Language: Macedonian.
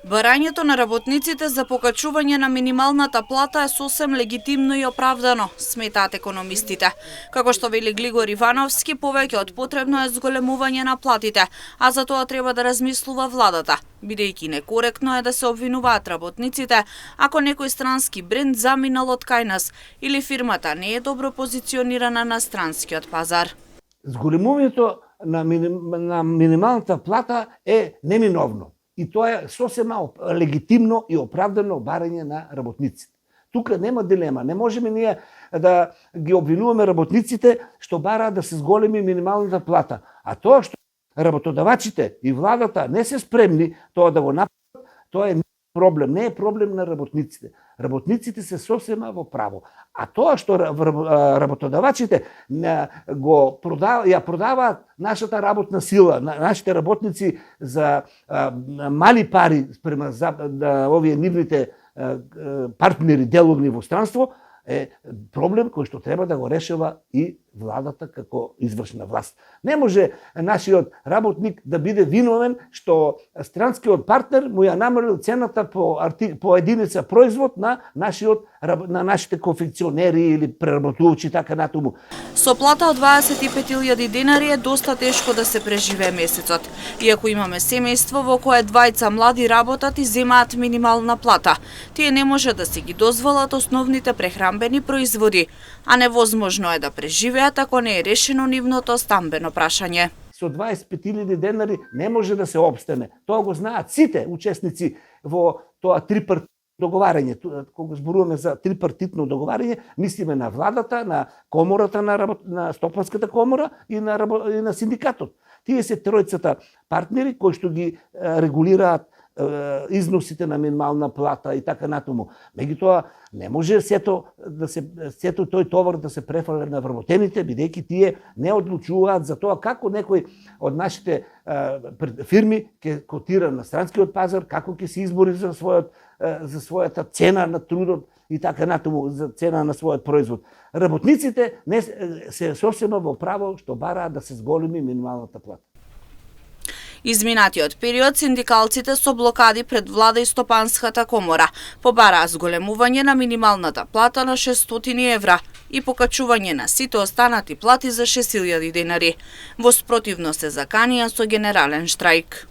Барањето на работниците за покачување на минималната плата е сосем легитимно и оправдано, сметаат економистите. Како што вели Глигор Ивановски, повеќе од потребно е зголемување на платите, а за тоа треба да размислува владата, бидејќи некоректно е да се обвинуваат работниците ако некој странски бренд заминал од кај нас или фирмата не е добро позиционирана на странскиот пазар. Зголемувањето на минималната плата е неминовно. И тоа е сосема легитимно и оправдано барање на работниците. Тука нема дилема. Не можеме ние да ги обвинуваме работниците што бараат да се зголеми минималната плата. А тоа што работодавачите и владата не се спремни тоа да го направат, тоа е проблем. Не е проблем на работниците. Работниците се сосема во право. А тоа што работодавачите ја продаваат нашата работна сила, нашите работници за мали пари спрема овие нивните партнери деловни во странство, е проблем кој што треба да го решава и владата како извршна власт. Не може нашиот работник да биде виновен што странскиот партнер му ја намалил цената по единица производ на нашите конфекционери или преработувачи така натаму. Со плата од 25.000 денари е доста тешко да се преживее месецот. Иако имаме семејство во кое двајца млади работат и земаат минимална плата, тие не може да си ги дозволат основните прехранбени производи, а невозможно е да преживеат ако не е решено нивното стамбено прашање. Со 25.000 денари не може да се обстане. Тоа го знаат сите учесници во тоа трипартитно договарање. Кога зборуваме за трипартитно договарање, мислиме на владата, на комората на Стопанската комора и на синдикатот. Тие се тројцата партнери кои што ги регулираат износите на минимална плата и така натаму. Меѓутоа, не може сето тој товар да се префале на вработените, бидејќи тие не одлучуваат за тоа како некој од нашите фирми ќе котира на странскиот пазар, како ќе се избори за својата цена на трудот и така натаму, за цена на својот производ. Работниците не се сосема во право што бараат да се зголеми минималната плата. Изминатиот период синдикалците со блокади пред влада и Стопанската комора побараа зголемување на минималната плата на 600 евра и покачување на сите останати плати за 6.000 денари. Во спротивно се заканија со генерален штрајк.